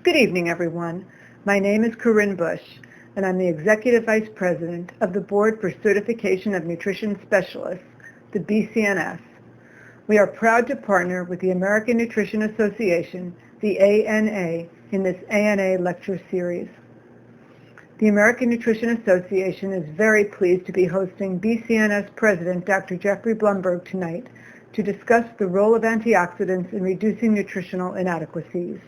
Good evening, everyone. My name is Corinne Bush, and I'm the Executive Vice President of the Board for Certification of Nutrition Specialists, the BCNS. We are proud to partner with the American Nutrition Association, the ANA, in this ANA lecture series. The American Nutrition Association is very pleased to be hosting BCNS President Dr. Jeffrey Blumberg tonight to discuss the role of antioxidants in reducing nutritional inadequacies.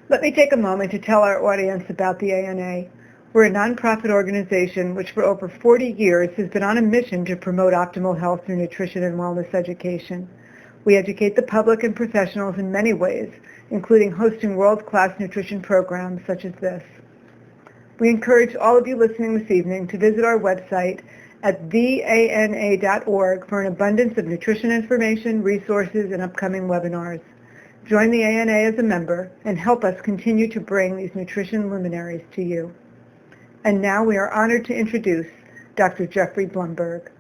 Let me take a moment to tell our audience about the ANA. We're a nonprofit organization which for over 40 years has been on a mission to promote optimal health through nutrition and wellness education. We educate the public and professionals in many ways, including hosting world-class nutrition programs such as this. We encourage all of you listening this evening to visit our website at theana.org for an abundance of nutrition information, resources, and upcoming webinars. Join the ANA as a member and help us continue to bring these nutrition luminaries to you. And now we are honored to introduce Dr. Jeffrey Blumberg.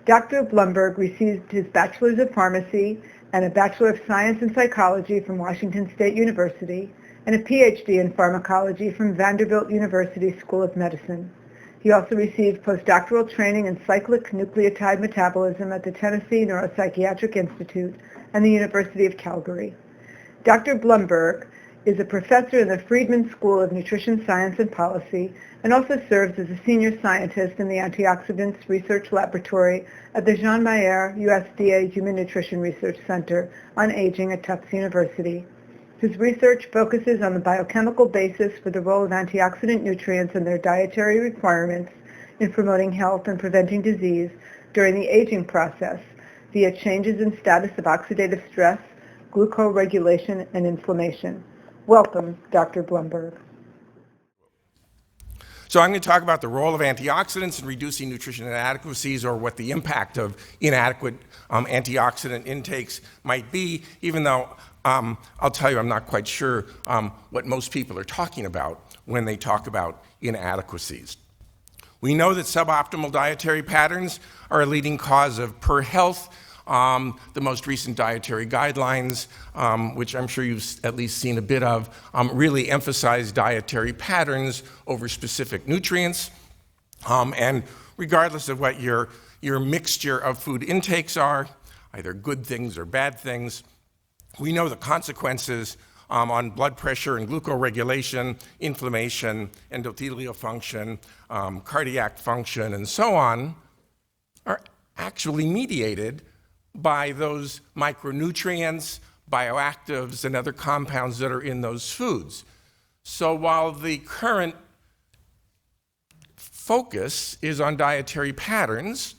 Dr. Blumberg received his Bachelor's of Pharmacy and a Bachelor of Science in Psychology from Washington State University and a PhD in Pharmacology from Vanderbilt University School of Medicine. He also received postdoctoral training in cyclic nucleotide metabolism at the Tennessee Neuropsychiatric Institute and the University of Calgary. Dr. Blumberg is a professor in the Friedman School of Nutrition Science and Policy and also serves as a senior scientist in the Antioxidants Research Laboratory at the Jean Mayer USDA Human Nutrition Research Center on Aging at Tufts University. His research focuses on the biochemical basis for the role of antioxidant nutrients and their dietary requirements in promoting health and preventing disease during the aging process via changes in status of oxidative stress, glucoregulation, and inflammation. Welcome, Dr. Blumberg. So I'm going to talk about the role of antioxidants in reducing nutrition inadequacies, or what the impact of inadequate antioxidant intakes might be, even though I'll tell you I'm not quite sure what most people are talking about when they talk about inadequacies. We know that suboptimal dietary patterns are a leading cause of poor health. The most recent dietary guidelines, which I'm sure you've at least seen a bit of, really emphasize dietary patterns over specific nutrients. And regardless of what your mixture of food intakes are, either good things or bad things, we know the consequences on blood pressure and glucoregulation, inflammation, endothelial function, cardiac function, and so on, are actually mediated by those micronutrients, bioactives, and other compounds that are in those foods. So while the current focus is on dietary patterns,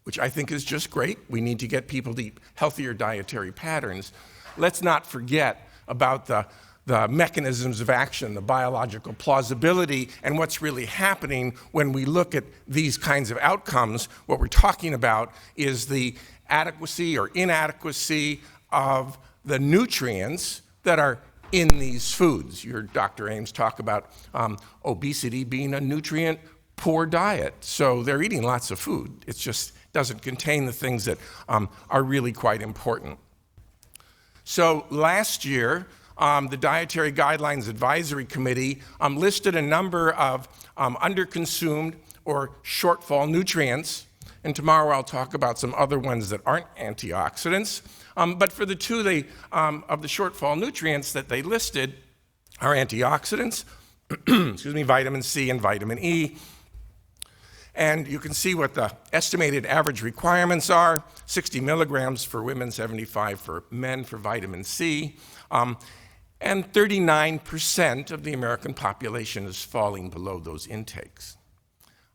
which I think is just great, we need to get people to eat healthier dietary patterns, let's not forget about the mechanisms of action, the biological plausibility, and what's really happening when we look at these kinds of outcomes. What we're talking about is the adequacy or inadequacy of the nutrients that are in these foods. You heard Dr. Ames talk about obesity being a nutrient-poor diet. So they're eating lots of food. It just doesn't contain the things that are really quite important. So last year, the Dietary Guidelines Advisory Committee listed a number of underconsumed or shortfall nutrients, and tomorrow I'll talk about some other ones that aren't antioxidants. But for the two of the shortfall nutrients that they listed are antioxidants, excuse me, vitamin C and vitamin E. And you can see what the estimated average requirements are: 60 milligrams for women, 75 for men for vitamin C. And 39% of the American population is falling below those intakes.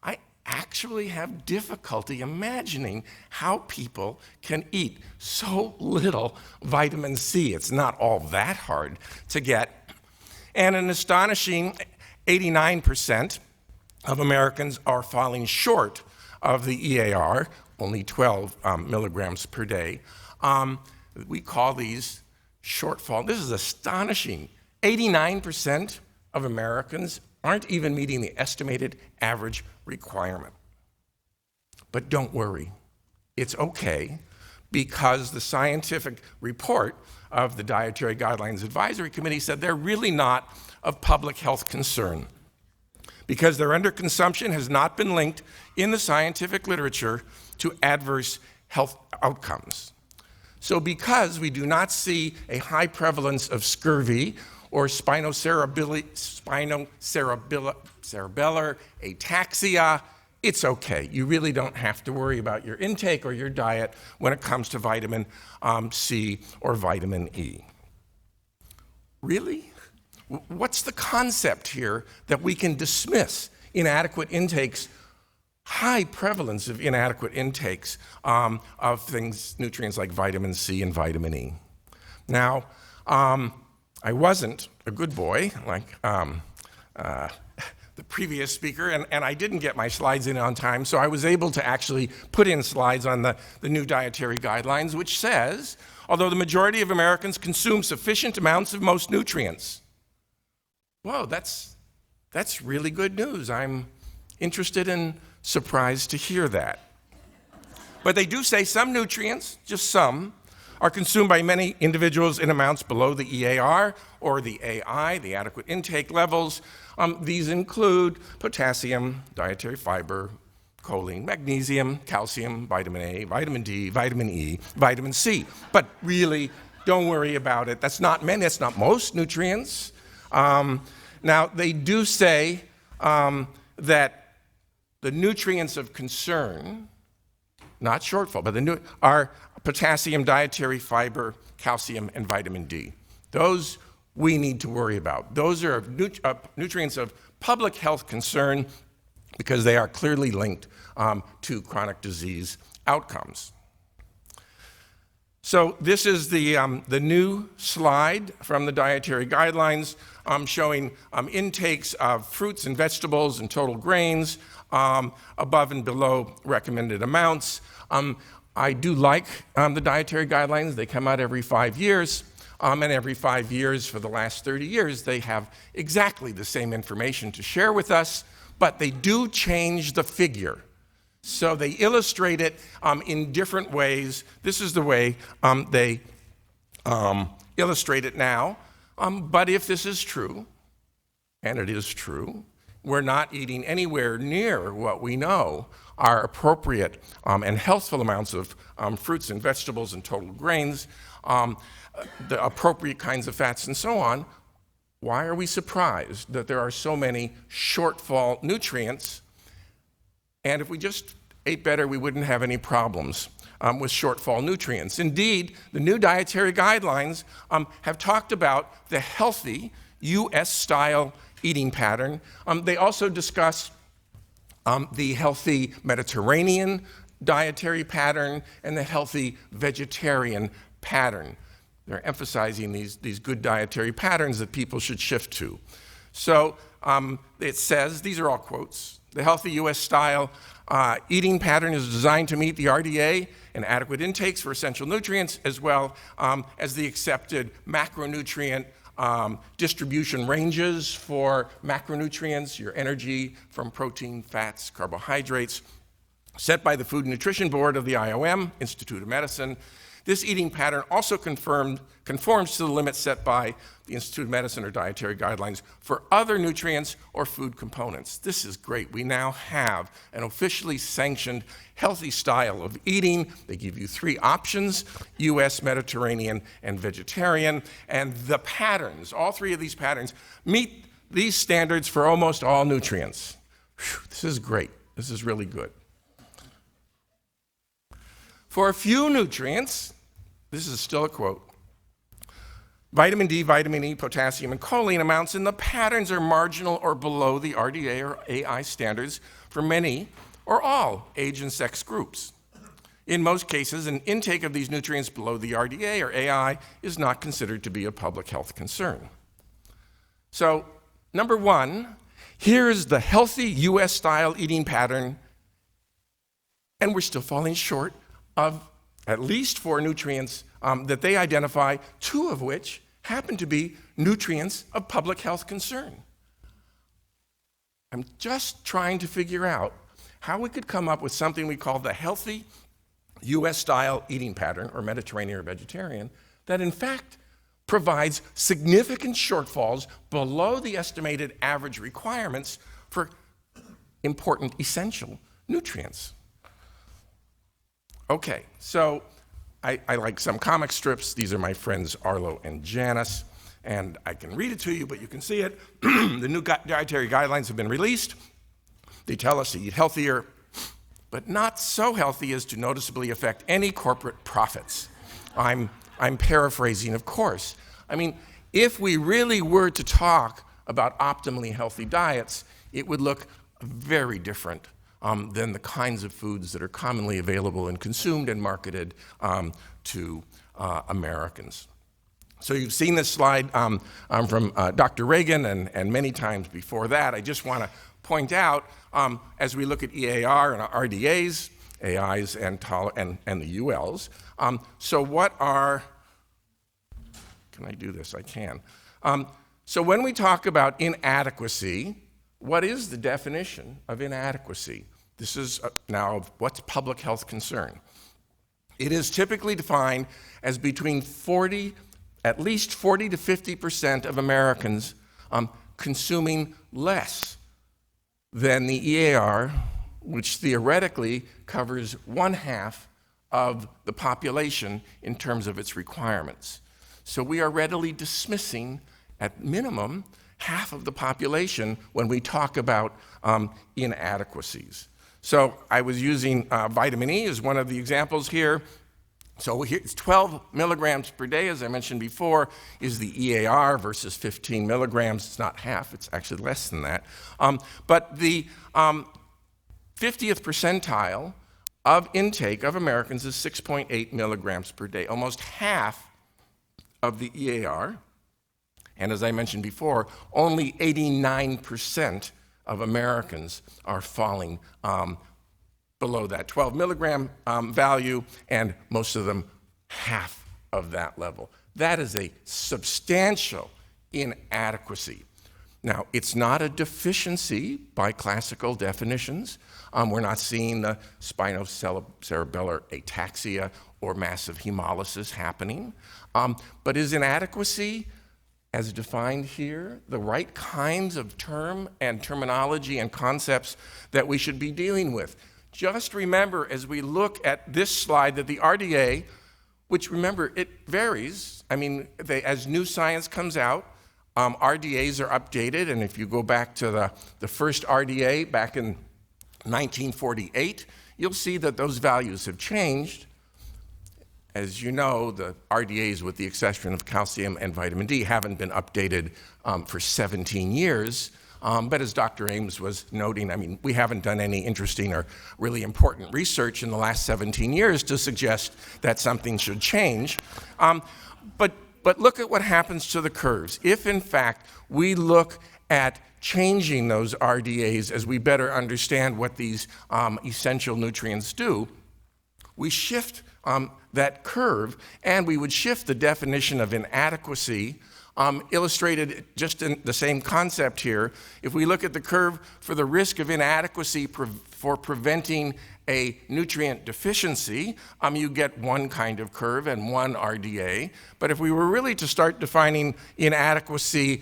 I actually have difficulty imagining how people can eat so little vitamin C. It's not all that hard to get. And an astonishing 89% of Americans are falling short of the EAR, only 12 milligrams per day. We call these shortfall. This is astonishing. 89% of Americans aren't even meeting the estimated average requirement. But don't worry, it's okay, because the scientific report of the Dietary Guidelines Advisory Committee said they're really not of public health concern, because their underconsumption has not been linked in the scientific literature to adverse health outcomes. So because we do not see a high prevalence of scurvy or spinocerebellar ataxia, it's okay. You really don't have to worry about your intake or your diet when it comes to vitamin C or vitamin E. Really? What's the concept here that we can dismiss inadequate intakes, high prevalence of inadequate intakes of things, nutrients like vitamin C and vitamin E? Now, I wasn't a good boy like the previous speaker, and I didn't get my slides in on time, so I was able to actually put in slides on the new dietary guidelines, which says, although the majority of Americans consume sufficient amounts of most nutrients. Whoa, that's really good news. I'm interested and surprised to hear that. But they do say some nutrients, just some, are consumed by many individuals in amounts below the EAR or the AI, the adequate intake levels. These include potassium, dietary fiber, choline, magnesium, calcium, vitamin A, vitamin D, vitamin E, vitamin C. But really, don't worry about it. That's not many, that's not most nutrients. Now, they do say that the nutrients of concern, not shortfall, but are potassium, dietary fiber, calcium, and vitamin D. Those we need to worry about. Those are nutrients of public health concern because they are clearly linked to chronic disease outcomes. So this is the new slide from the dietary guidelines showing intakes of fruits and vegetables and total grains above and below recommended amounts. I do like the dietary guidelines. They come out every 5 years, and every 5 years for the last 30 years, they have exactly the same information to share with us, but they do change the figure. So they illustrate it in different ways. This is the way they illustrate it now. But if this is true, and it is true, we're not eating anywhere near what we know are appropriate and healthful amounts of fruits and vegetables and total grains, the appropriate kinds of fats and so on. Why are we surprised that there are so many shortfall nutrients? And if we just ate better, we wouldn't have any problems with shortfall nutrients. Indeed, the new dietary guidelines have talked about the healthy US-style eating pattern. They also discuss the healthy Mediterranean dietary pattern and the healthy vegetarian pattern. They're emphasizing these good dietary patterns that people should shift to. So it says, these are all quotes, the healthy US-style eating pattern is designed to meet the RDA and adequate intakes for essential nutrients, as well as the accepted macronutrient distribution ranges for macronutrients, your energy from protein, fats, carbohydrates, set by the Food and Nutrition Board of the IOM, Institute of Medicine. This eating pattern also conforms to the limits set by the Institute of Medicine or dietary guidelines for other nutrients or food components. This is great. We now have an officially sanctioned healthy style of eating. They give you 3 options, US, Mediterranean, and vegetarian. And the patterns, all 3 of these patterns, meet these standards for almost all nutrients. Whew, this is great. This is really good. For a few nutrients, this is still a quote, vitamin D, vitamin E, potassium, and choline amounts in the patterns are marginal or below the RDA or AI standards for many or all age and sex groups. In most cases, an intake of these nutrients below the RDA or AI is not considered to be a public health concern. So, number 1, here's the healthy US-style eating pattern, and we're still falling short of at least 4 nutrients that they identify, 2 of which happen to be nutrients of public health concern. I'm just trying to figure out how we could come up with something we call the healthy US-style eating pattern, or Mediterranean or vegetarian, that in fact provides significant shortfalls below the estimated average requirements for important essential nutrients. Okay, so I like some comic strips. These are my friends Arlo and Janice, and I can read it to you, but you can see it. The new dietary guidelines have been released. They tell us to eat healthier, but not so healthy as to noticeably affect any corporate profits. I'm paraphrasing, of course. I mean, if we really were to talk about optimally healthy diets, it would look very different than the kinds of foods that are commonly available and consumed and marketed to Americans. So you've seen this slide from Dr. Reagan and many times before that. I just want to point out, as we look at EAR and RDAs, AIs and the ULs, so what are, can I do this? I can. So when we talk about inadequacy, what is the definition of inadequacy? This is now what's public health concern. It is typically defined as between at least 40 to 50% of Americans consuming less than the EAR, which theoretically covers 1/2 of the population in terms of its requirements. So we are readily dismissing, at minimum, half of the population when we talk about inadequacies. So I was using vitamin E as one of the examples here. So here, it's 12 milligrams per day, as I mentioned before, is the EAR versus 15 milligrams. It's not half, it's actually less than that. But the 50th percentile of intake of Americans is 6.8 milligrams per day, almost half of the EAR. And as I mentioned before, only 89% of Americans are falling below that 12 milligram value, and most of them half of that level. That is a substantial inadequacy. Now, it's not a deficiency by classical definitions. We're not seeing the spinocerebellar ataxia or massive hemolysis happening. But is inadequacy, as defined here, the right kinds of terminology and concepts that we should be dealing with? Just remember, as we look at this slide, that the RDA, which, remember, it varies. I mean, as new science comes out, RDAs are updated, and if you go back to the first RDA back in 1948, you'll see that those values have changed. As you know, the RDAs, with the exception of calcium and vitamin D, haven't been updated for 17 years. But as Dr. Ames was noting, I mean, we haven't done any interesting or really important research in the last 17 years to suggest that something should change. But look at what happens to the curves. If, in fact, we look at changing those RDAs as we better understand what these essential nutrients do, we shift that curve, and we would shift the definition of inadequacy, illustrated just in the same concept here. If we look at the curve for the risk of inadequacy for preventing a nutrient deficiency, you get one kind of curve and one RDA. But if we were really to start defining inadequacy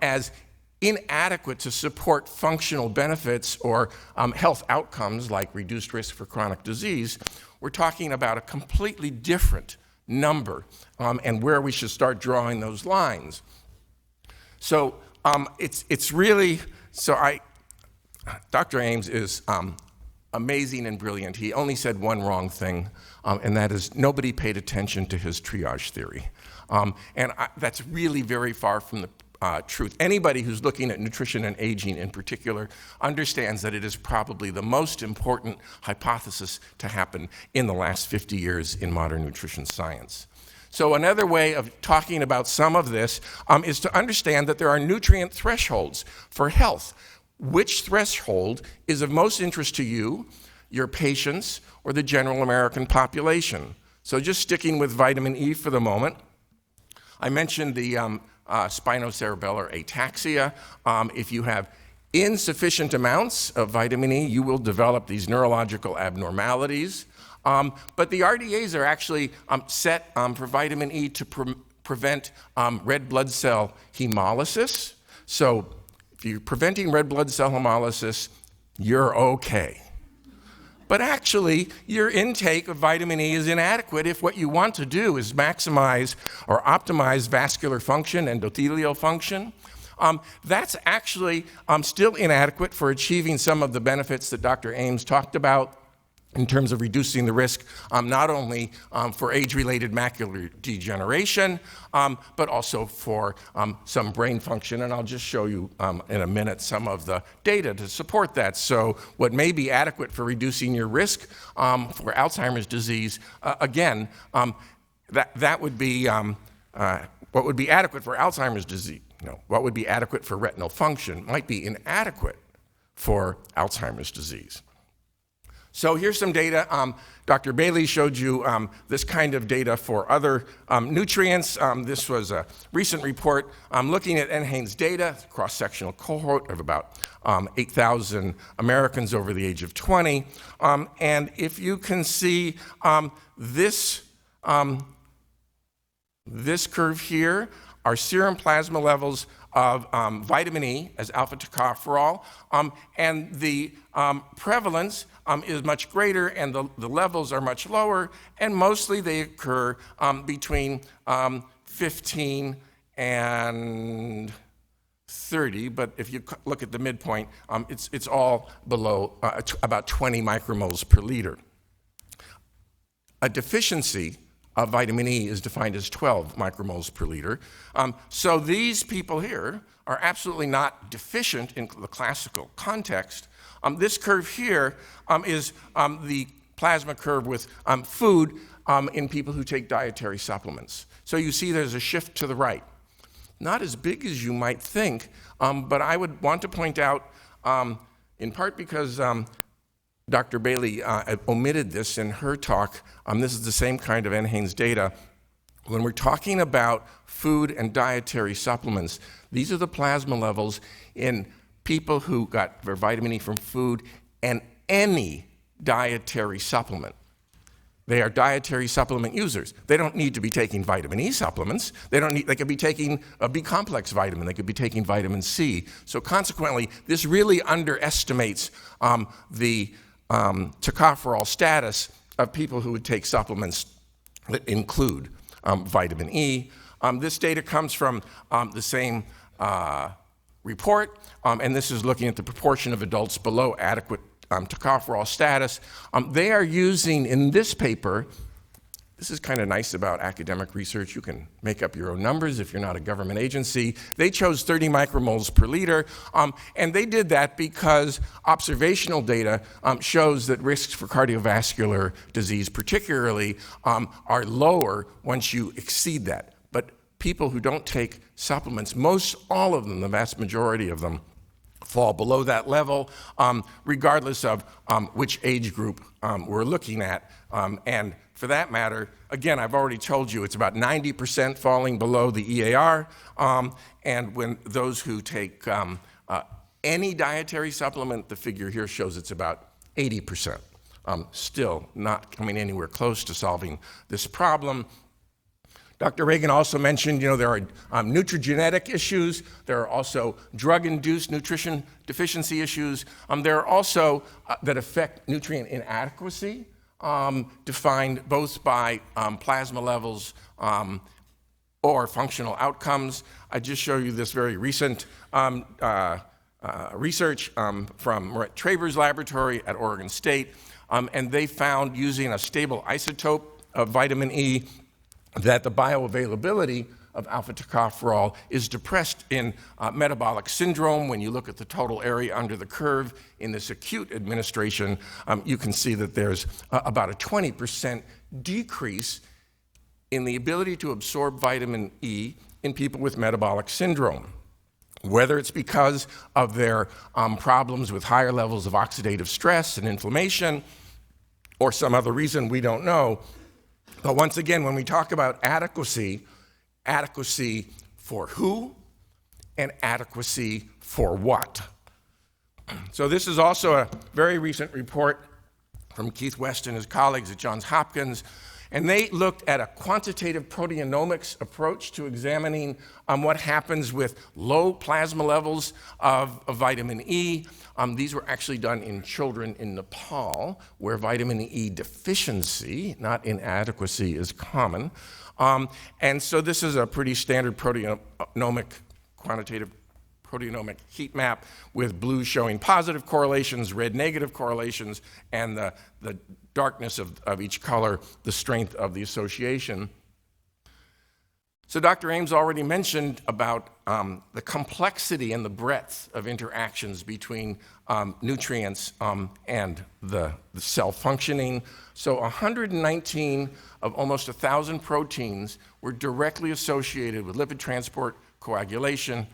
as inadequate to support functional benefits or health outcomes like reduced risk for chronic disease, we're talking about a completely different number and where we should start drawing those lines. So it's really, Dr. Ames is amazing and brilliant. He only said one wrong thing, and that is nobody paid attention to his triage theory. That's really very far from the truth. Anybody who's looking at nutrition and aging in particular understands that it is probably the most important hypothesis to happen in the last 50 years in modern nutrition science. So another way of talking about some of this is to understand that there are nutrient thresholds for health. Which threshold is of most interest to you, your patients, or the general American population? So just sticking with vitamin E for the moment, I mentioned the spinocerebellar ataxia. If you have insufficient amounts of vitamin E, you will develop these neurological abnormalities. But the RDAs are actually set for vitamin E to prevent red blood cell hemolysis. So if you're preventing red blood cell hemolysis, you're okay. But actually, your intake of vitamin E is inadequate if what you want to do is maximize or optimize vascular function, endothelial function. That's actually still inadequate for achieving some of the benefits that Dr. Ames talked about in terms of reducing the risk not only for age-related macular degeneration, but also for some brain function. And I'll just show you in a minute some of the data to support that. So what may be adequate for reducing your risk for Alzheimer's disease, again, that would be what would be adequate for Alzheimer's disease. What would be adequate for retinal function might be inadequate for Alzheimer's disease. So here's some data. Dr. Bailey showed you this kind of data for other nutrients. This was a recent report looking at NHANES data, cross-sectional cohort of about 8,000 Americans over the age of 20. And if you can see this curve here, are serum plasma levels of vitamin E as alpha-tocopherol, and the prevalence is much greater and the levels are much lower, and mostly they occur between 15 and 30, but if you look at the midpoint, it's all below about 20 micromoles per liter. A deficiency of vitamin E is defined as 12 micromoles per liter. So these people here are absolutely not deficient in the classical context. This curve here is the plasma curve with food in people who take dietary supplements. So you see there's a shift to the right. Not as big as you might think, but I would want to point out, in part because Dr. Bailey omitted this in her talk. This is the same kind of NHANES data. When we're talking about food and dietary supplements, these are the plasma levels in people who got their vitamin E from food and any dietary supplement. They are dietary supplement users. They don't need to be taking vitamin E supplements. They could be taking a B-complex vitamin. They could be taking vitamin C. So consequently, this really underestimates the tocopherol status of people who would take supplements that include vitamin E. This data comes from the same report, and this is looking at the proportion of adults below adequate tocopherol status. They are using, in this paper, this is kind of nice about academic research. You can make up your own numbers if you're not a government agency. They chose 30 micromoles per liter, and they did that because observational data shows that risks for cardiovascular disease particularly are lower once you exceed that. But people who don't take supplements, most all of them, the vast majority of them, fall below that level, regardless of which age group we're looking at. And for that matter, again, I've already told you it's about 90% falling below the EAR, and when those who take any dietary supplement, the figure here shows it's about 80%. Still not coming anywhere close to solving this problem. Dr. Reagan also mentioned, there are nutrigenetic issues. There are also drug-induced nutrition deficiency issues. There are also that affect nutrient inadequacy, defined both by plasma levels or functional outcomes. I just show you this very recent research from Moret Traber's laboratory at Oregon State, and they found using a stable isotope of vitamin E that the bioavailability of alpha-tocopherol is depressed in metabolic syndrome. When you look at the total area under the curve in this acute administration, you can see that there's about a 20% decrease in the ability to absorb vitamin E in people with metabolic syndrome. Whether it's because of their problems with higher levels of oxidative stress and inflammation or some other reason, we don't know. But once again, when we talk about adequacy, adequacy for who and adequacy for what? So this is also a very recent report from Keith West and his colleagues at Johns Hopkins, and they looked at a quantitative proteomics approach to examining what happens with low plasma levels of vitamin E. These were actually done in children in Nepal, where vitamin E deficiency, not inadequacy, is common. And so this is a pretty standard quantitative proteomic heat map, with blue showing positive correlations, red negative correlations, and the darkness of each color, the strength of the association. So Dr. Ames already mentioned about the complexity and the breadth of interactions between nutrients and the cell functioning. So 119 of almost 1,000 proteins were directly associated with lipid transport, coagulation,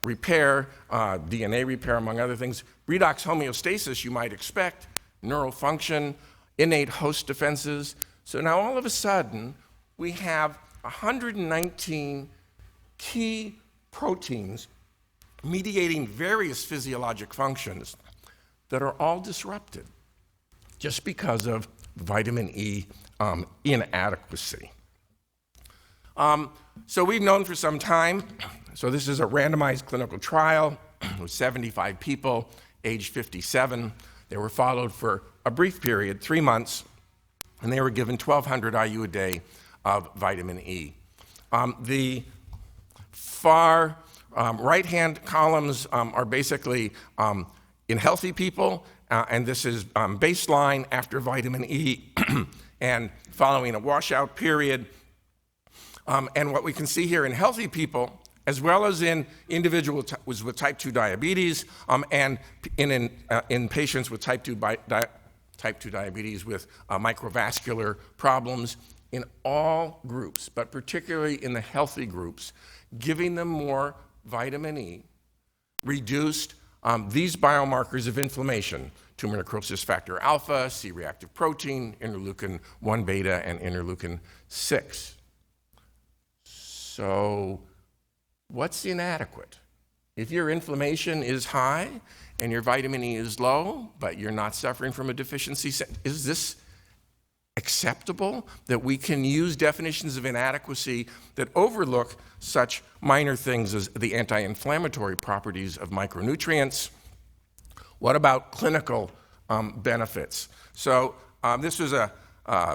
repair, DNA repair, among other things. Redox homeostasis, you might expect, neural function, innate host defenses. So now all of a sudden, we have 119 key proteins mediating various physiologic functions that are all disrupted just because of vitamin E inadequacy. So we've known for some time, so this is a randomized clinical trial with 75 people, age 57. They were followed for a brief period, 3 months, and they were given 1,200 IU a day of vitamin E. The far right-hand columns are basically in healthy people, and this is baseline after vitamin E and following a washout period. And what we can see here in healthy people, as well as in individuals with type 2 diabetes and in patients with type 2 diabetes with microvascular problems, in all groups, but particularly in the healthy groups, giving them more vitamin E reduced these biomarkers of inflammation: tumor necrosis factor alpha, C-reactive protein, interleukin 1 beta, and interleukin 6. So what's inadequate? If your inflammation is high and your vitamin E is low, but you're not suffering from a deficiency, is this acceptable that we can use definitions of inadequacy that overlook such minor things as the anti-inflammatory properties of micronutrients? What about clinical benefits? So this was a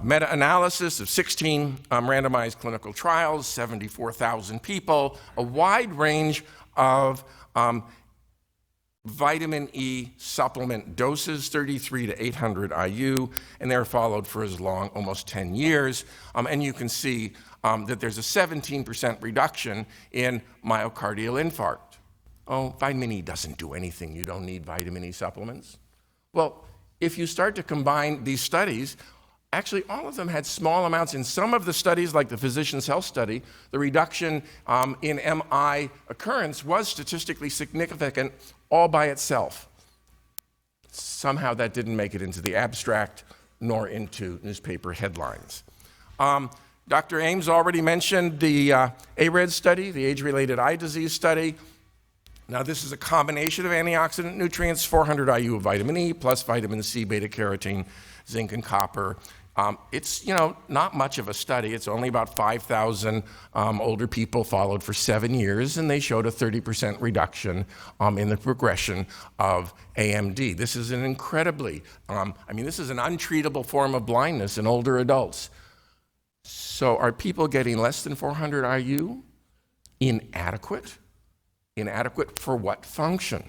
meta-analysis of 16 randomized clinical trials, 74,000 people, a wide range of vitamin E supplement doses, 33 to 800 IU, and they're followed for as long, almost 10 years. And you can see that there's a 17% reduction in myocardial infarct. Oh, vitamin E doesn't do anything. You don't need vitamin E supplements. Well, if you start to combine these studies, actually, all of them had small amounts. In some of the studies, like the Physician's Health Study, the reduction in MI occurrence was statistically significant all by itself. Somehow that didn't make it into the abstract nor into newspaper headlines. Dr. Ames already mentioned the ARED study, the age-related eye disease study. Now, this is a combination of antioxidant nutrients, 400 IU of vitamin E plus vitamin C, beta-carotene, zinc, and copper. It's, not much of a study. It's only about 5,000 older people followed for 7 years, and they showed a 30% reduction in the progression of AMD. This is an incredibly, this is an untreatable form of blindness in older adults. So are people getting less than 400 IU? Inadequate? Inadequate for what function?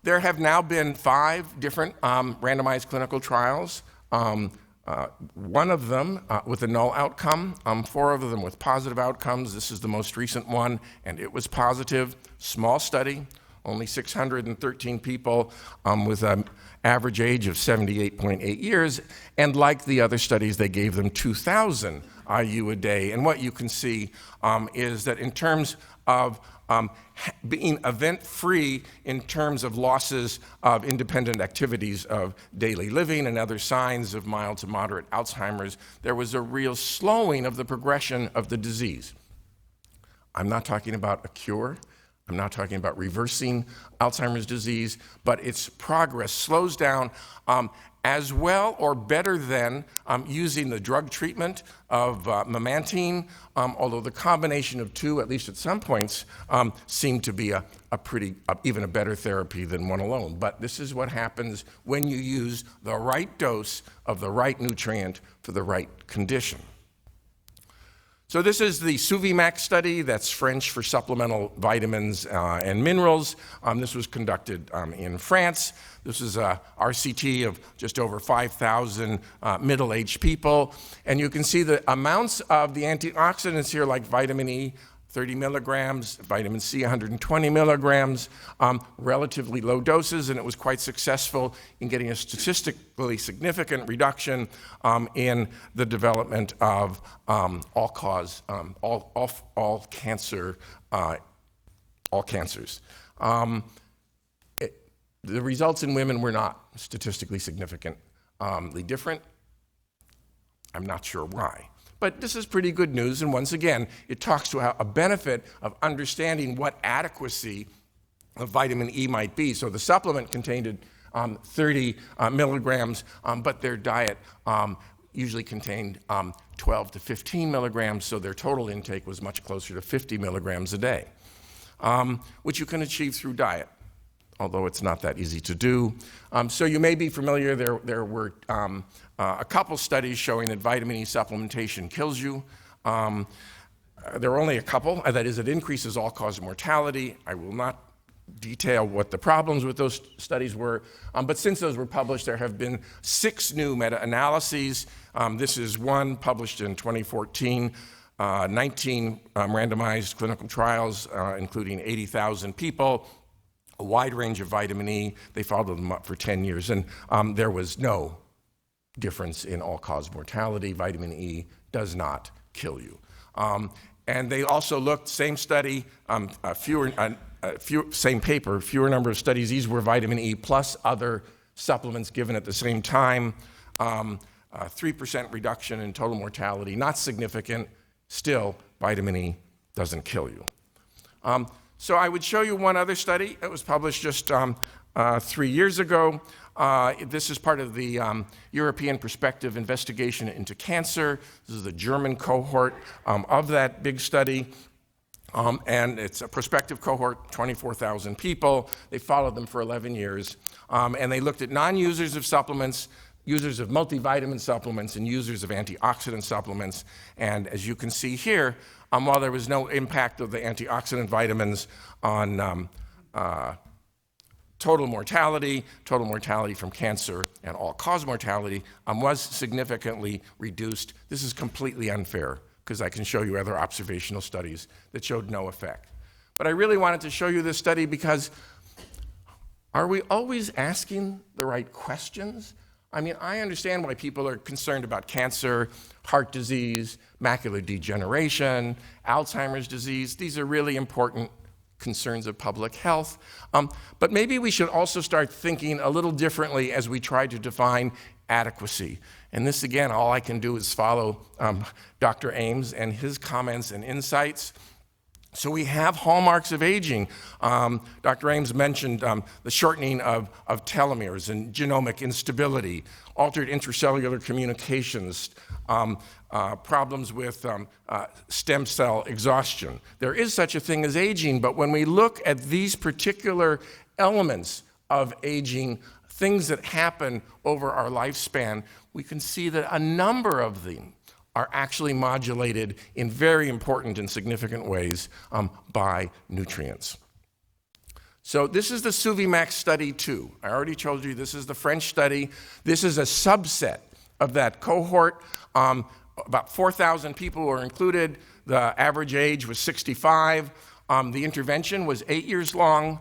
There have now been 5 different randomized clinical trials, one of them with a null outcome, 4 of them with positive outcomes. This is the most recent one, and it was positive. Small study, only 613 people with an average age of 78.8 years, and like the other studies, they gave them 2,000 IU a day. And what you can see is that in terms of being event-free in terms of losses of independent activities of daily living and other signs of mild to moderate Alzheimer's, there was a real slowing of the progression of the disease. I'm not talking about a cure. I'm not talking about reversing Alzheimer's disease, but its progress slows down as well or better than using the drug treatment of memantine, although the combination of two, at least at some points, seemed to be even a better therapy than one alone. But this is what happens when you use the right dose of the right nutrient for the right condition. So this is the SU.VI.MAX study. That's French for supplemental vitamins and minerals. This was conducted in France. This is a RCT of just over 5,000 middle-aged people. And you can see the amounts of the antioxidants here, like vitamin E, 30 milligrams, vitamin C, 120 milligrams, relatively low doses, and it was quite successful in getting a statistically significant reduction in the development of all cancers. The results in women were not statistically significantly different. I'm not sure why. But this is pretty good news, and once again, it talks to a benefit of understanding what adequacy of vitamin E might be. So the supplement contained 30 milligrams, but their diet usually contained 12 to 15 milligrams, so their total intake was much closer to 50 milligrams a day, which you can achieve through diet, although it's not that easy to do. So you may be familiar, there were a couple studies showing that vitamin E supplementation kills you. There are only a couple, that is, it increases all-cause mortality. I will not detail what the problems with those studies were, but since those were published, there have been 6 new meta-analyses. This is one published in 2014, 19 randomized clinical trials, including 80,000 people, a wide range of vitamin E. They followed them up for 10 years, and there was no difference in all-cause mortality. Vitamin E does not kill you. And they also looked, same study, same paper, fewer number of studies. These were vitamin E plus other supplements given at the same time. 3% reduction in total mortality, not significant. Still, vitamin E doesn't kill you. So I would show you one other study. It was published just 3 years ago. This is part of the European Perspective Investigation into Cancer. This is the German cohort of that big study. And it's a prospective cohort, 24,000 people. They followed them for 11 years. And they looked at non-users of supplements, users of multivitamin supplements, and users of antioxidant supplements. And as you can see here, while there was no impact of the antioxidant vitamins on total mortality from cancer, and all-cause mortality was significantly reduced. This is completely unfair, because I can show you other observational studies that showed no effect. But I really wanted to show you this study because are we always asking the right questions? I mean, I understand why people are concerned about cancer, heart disease, macular degeneration, Alzheimer's disease. These are really important concerns of public health. But maybe we should also start thinking a little differently as we try to define adequacy. And this, again, all I can do is follow Dr. Ames and his comments and insights. So we have hallmarks of aging. Dr. Ames mentioned the shortening of telomeres and genomic instability, altered intracellular communications, problems with stem cell exhaustion. There is such a thing as aging, but when we look at these particular elements of aging, things that happen over our lifespan, we can see that a number of them are actually modulated in very important and significant ways by nutrients. So this is the SU.VI.MAX study 2. I already told you this is the French study. This is a subset of that cohort. About 4,000 people were included. The average age was 65. The intervention was 8 years long.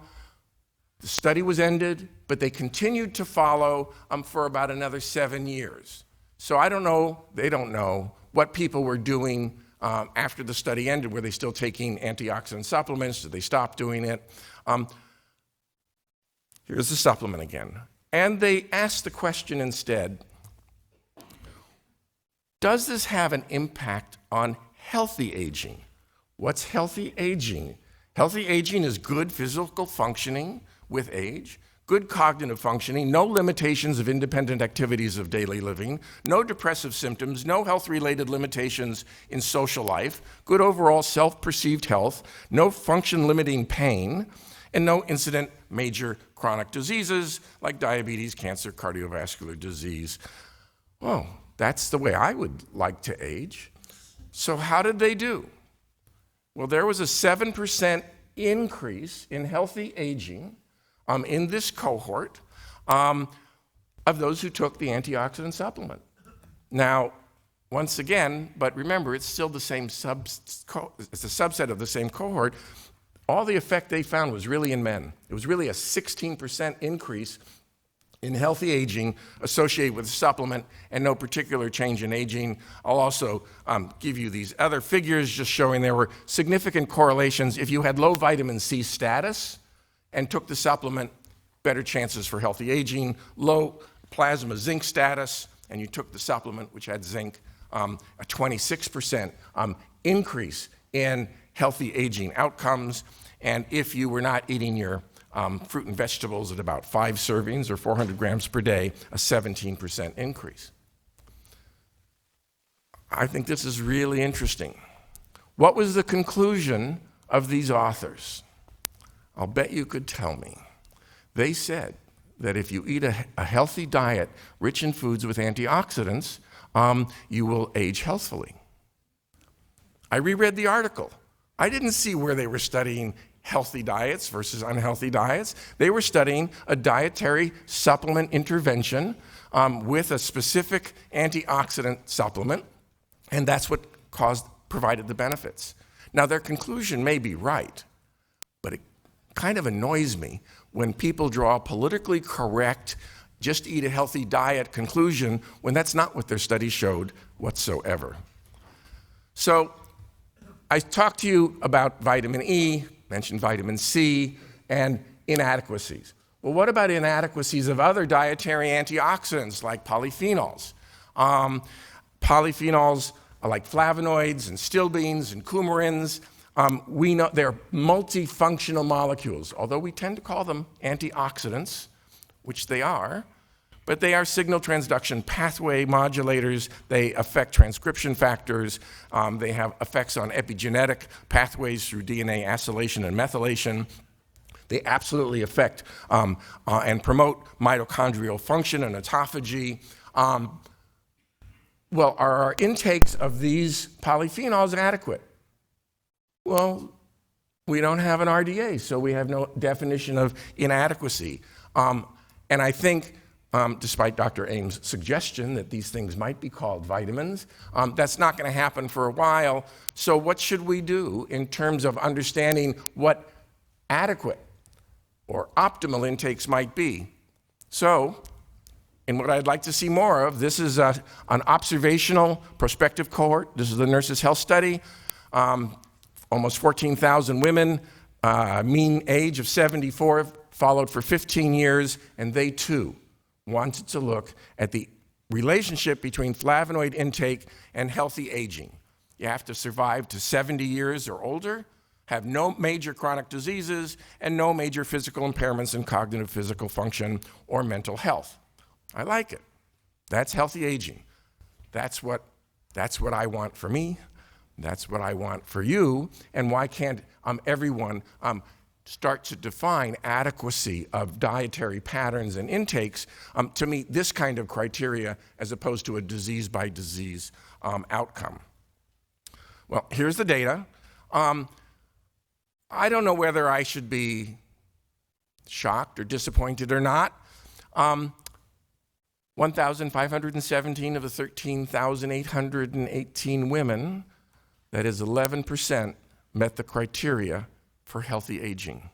The study was ended, but they continued to follow for about another 7 years. So I don't know, they don't know, what people were doing after the study ended. Were they still taking antioxidant supplements? Did they stop doing it? Here's the supplement again. And they asked the question instead, does this have an impact on healthy aging? What's healthy aging? Healthy aging is good physical functioning with age, good cognitive functioning, no limitations of independent activities of daily living, no depressive symptoms, no health-related limitations in social life, good overall self-perceived health, no function-limiting pain, and no incident major chronic diseases like diabetes, cancer, cardiovascular disease. Well, that's the way I would like to age. So how did they do? Well, there was a 7% increase in healthy aging in this cohort of those who took the antioxidant supplement. Now, once again, but remember, it's still the same it's a subset of the same cohort. All the effect they found was really in men. It was really a 16% increase in healthy aging associated with the supplement and no particular change in aging. I'll also give you these other figures just showing there were significant correlations. If you had low vitamin C status and took the supplement, better chances for healthy aging. Low plasma zinc status and you took the supplement, which had zinc, a 26% increase in healthy aging outcomes. And if you were not eating your fruit and vegetables at about 5 servings or 400 grams per day, a 17% increase. I think this is really interesting. What was the conclusion of these authors? I'll bet you could tell me. They said that if you eat a healthy diet rich in foods with antioxidants, you will age healthfully. I reread the article. I didn't see where they were studying healthy diets versus unhealthy diets. They were studying a dietary supplement intervention with a specific antioxidant supplement, and that's what provided the benefits. Now, their conclusion may be right, but it kind of annoys me when people draw a politically correct, just eat a healthy diet conclusion when that's not what their study showed whatsoever. So I talked to you about vitamin E, mentioned vitamin C, and inadequacies. Well, what about inadequacies of other dietary antioxidants like polyphenols? Polyphenols like flavonoids and stilbenes and coumarins. We know they're multifunctional molecules, although we tend to call them antioxidants, which they are, but they are signal transduction pathway modulators. They affect transcription factors. They have effects on epigenetic pathways through DNA acylation and methylation. They absolutely affect and promote mitochondrial function and autophagy. Well, are our intakes of these polyphenols adequate? Well, we don't have an RDA, so we have no definition of inadequacy. And I think, despite Dr. Ames' suggestion that these things might be called vitamins, that's not going to happen for a while. So what should we do in terms of understanding what adequate or optimal intakes might be? So, and what I'd like to see more of, this is an observational prospective cohort. This is the Nurses' Health Study. Almost 14,000 women, mean age of 74, followed for 15 years, and they too wanted to look at the relationship between flavonoid intake and healthy aging. You have to survive to 70 years or older, have no major chronic diseases, and no major physical impairments in cognitive physical function or mental health. I like it. That's healthy aging. That's what I want for me. That's what I want for you. And why can't everyone start to define adequacy of dietary patterns and intakes to meet this kind of criteria as opposed to a disease-by-disease outcome? Well, here's the data. I don't know whether I should be shocked or disappointed or not. 1,517 of the 13,818 women, that is 11%, met the criteria for healthy aging.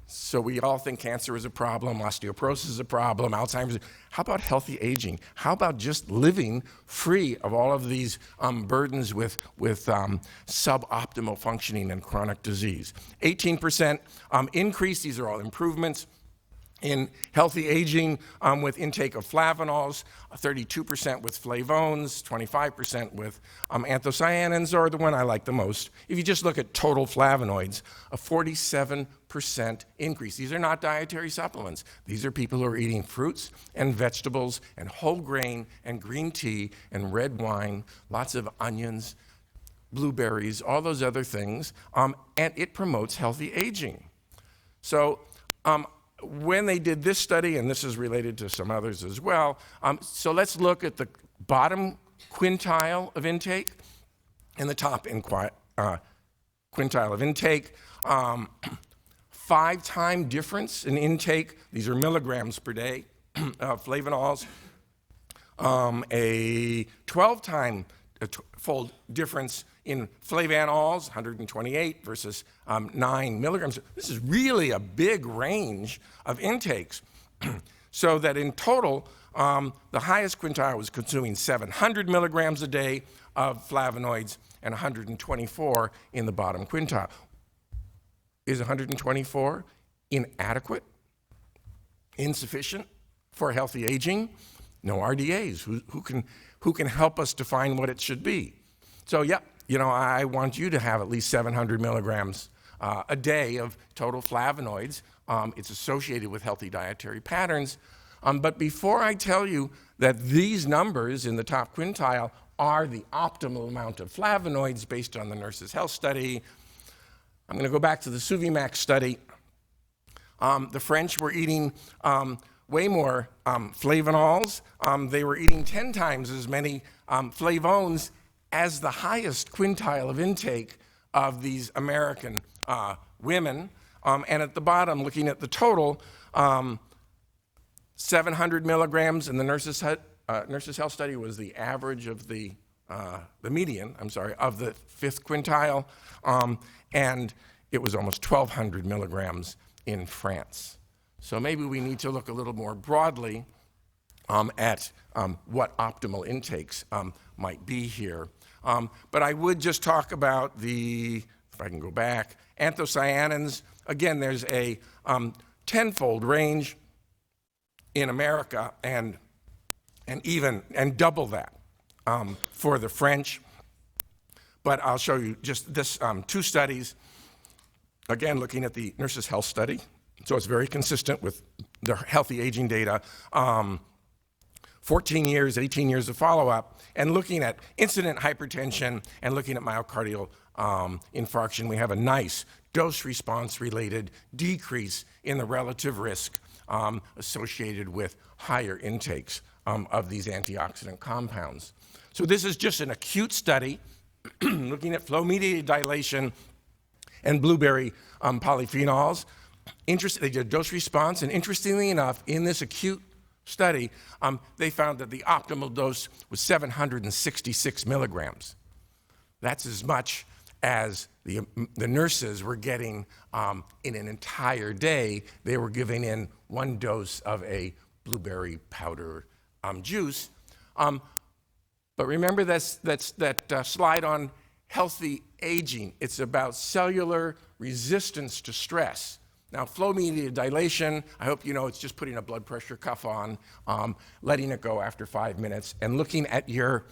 So we all think cancer is a problem, osteoporosis is a problem, Alzheimer's. How about healthy aging? How about just living free of all of these burdens with suboptimal functioning and chronic disease? 18% increase, these are all improvements, In healthy aging with intake of flavanols, 32% with flavones, 25% with anthocyanins, or the one I like the most. If you just look at total flavonoids, a 47% increase. These are not dietary supplements. These are people who are eating fruits and vegetables and whole grain and green tea and red wine, lots of onions, blueberries, all those other things, and it promotes healthy aging. So when they did this study, and this is related to some others as well, so let's look at the bottom quintile of intake and the top quintile of intake. 5-time difference in intake, these are milligrams per day of flavanols, a 12-time fold difference in flavanols, 128 versus 9 milligrams. This is really a big range of intakes. So that in total, the highest quintile was consuming 700 milligrams a day of flavonoids and 124 in the bottom quintile. Is 124 inadequate? Insufficient for healthy aging? No RDAs. Who can help us define what it should be? So yeah, I want you to have at least 700 milligrams a day of total flavonoids. It's associated with healthy dietary patterns. But before I tell you that these numbers in the top quintile are the optimal amount of flavonoids based on the Nurses' Health Study, I'm going to go back to the SU.VI.MAX study. The French were eating way more flavanols. They were eating 10 times as many flavones as the highest quintile of intake of these American women. And at the bottom, looking at the total, 700 milligrams in the Nurses' Health Study was the average of the median, of the 5th quintile, and it was almost 1,200 milligrams in France. So maybe we need to look a little more broadly at what optimal intakes might be here. But I would just talk about if I can go back, anthocyanins. Again, there's a 10-fold range in America and double that for the French. But I'll show you just this 2 studies. Again, looking at the Nurses' Health Study. So it's very consistent with the healthy aging data. 14 years, 18 years of follow-up, and looking at incident hypertension and looking at myocardial infarction, we have a nice dose-response related decrease in the relative risk associated with higher intakes of these antioxidant compounds. So this is just an acute study looking at flow-mediated dilation and blueberry polyphenols. They did a dose response, and interestingly enough, in this acute study, they found that the optimal dose was 766 milligrams. That's as much as the nurses were getting in an entire day. They were giving in 1 dose of a blueberry powder juice. But remember that slide on healthy aging. It's about cellular resistance to stress. Now, flow-mediated dilation, I hope you know it's just putting a blood pressure cuff on, letting it go after 5 minutes, and looking at your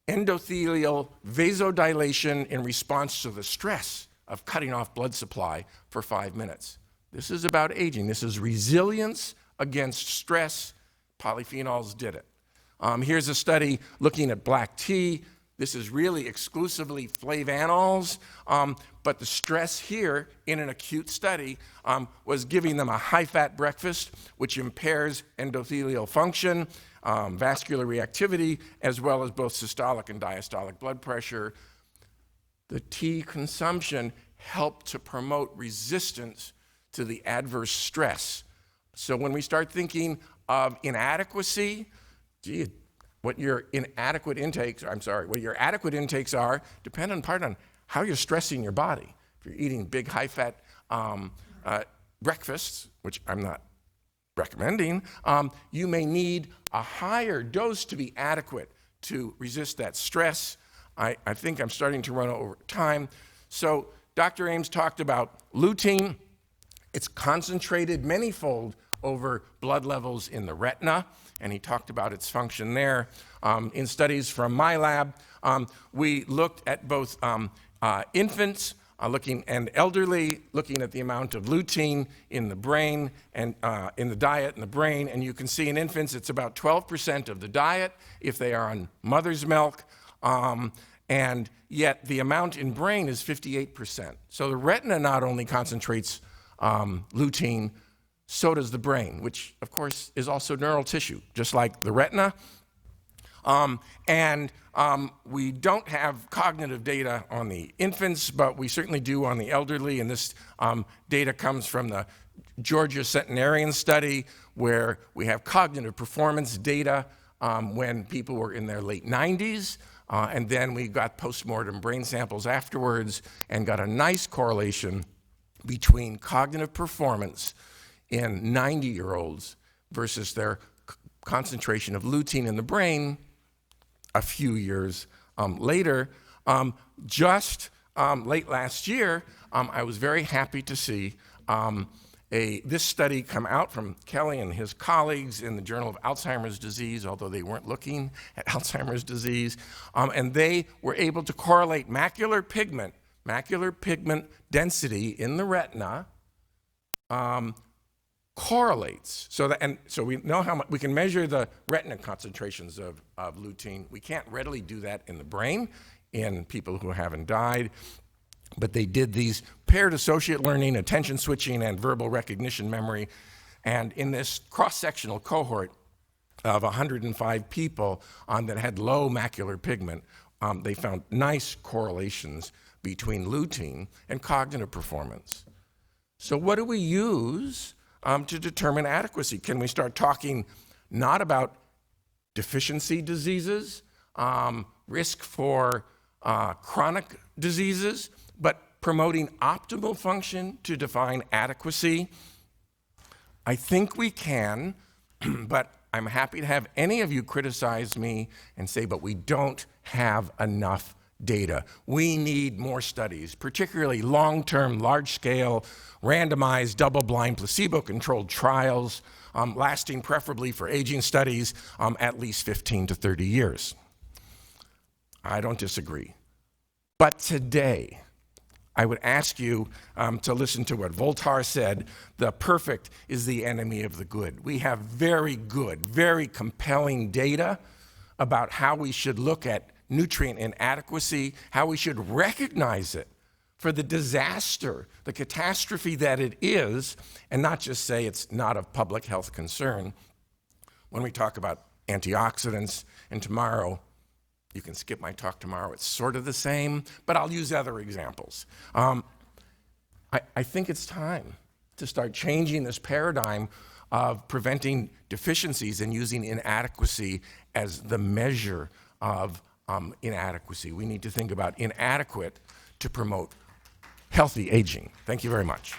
endothelial vasodilation in response to the stress of cutting off blood supply for 5 minutes. This is about aging. This is resilience against stress. Polyphenols did it. Here's a study looking at black tea. This is really exclusively flavanols, but the stress here in an acute study was giving them a high-fat breakfast, which impairs endothelial function, vascular reactivity, as well as both systolic and diastolic blood pressure. The tea consumption helped to promote resistance to the adverse stress. So when we start thinking of inadequacy, what your adequate intakes are depend in part on how you're stressing your body. If you're eating big high-fat breakfasts, which I'm not recommending, you may need a higher dose to be adequate to resist that stress. I think I'm starting to run over time. So Dr. Ames talked about lutein It's concentrated manyfold over blood levels in the retina, and he talked about its function there. In studies from my lab, we looked at both infants and elderly, looking at the amount of lutein in the brain and in the diet in the brain. And you can see in infants, it's about 12% of the diet if they are on mother's milk. And yet the amount in brain is 58%. So the retina not only concentrates lutein, so does the brain, which of course is also neural tissue, just like the retina. We don't have cognitive data on the infants, but we certainly do on the elderly, and this data comes from the Georgia centenarian study, where we have cognitive performance data when people were in their late 90s, and then we got postmortem brain samples afterwards and got a nice correlation between cognitive performance in 90-year-olds versus their concentration of lutein in the brain a few years later. Late last year, I was very happy to see this study come out from Kelly and his colleagues in the Journal of Alzheimer's Disease, although they weren't looking at Alzheimer's disease. And they were able to correlate macular pigment density in the retina correlates. So we know how much, we can measure the retina concentrations of lutein. We can't readily do that in the brain in people who haven't died, but they did these paired associate learning, attention switching, and verbal recognition memory. And in this cross-sectional cohort of 105 people that had low macular pigment, they found nice correlations between lutein and cognitive performance. So what do we use to determine adequacy? Can we start talking not about deficiency diseases, risk for chronic diseases, but promoting optimal function to define adequacy? I think we can, but I'm happy to have any of you criticize me and say, but we don't have enough data. We need more studies, particularly long-term, large-scale, randomized, double-blind, placebo-controlled trials, lasting preferably for aging studies at least 15 to 30 years. I don't disagree. But today, I would ask you to listen to what Voltaire said: the perfect is the enemy of the good. We have very good, very compelling data about how we should look at nutrient inadequacy, how we should recognize it for the disaster, the catastrophe that it is, and not just say it's not of public health concern. When we talk about antioxidants, and tomorrow, you can skip my talk tomorrow, it's sort of the same, but I'll use other examples. I think it's time to start changing this paradigm of preventing deficiencies and using inadequacy as the measure of inadequacy. We need to think about inadequate to promote healthy aging. Thank you very much.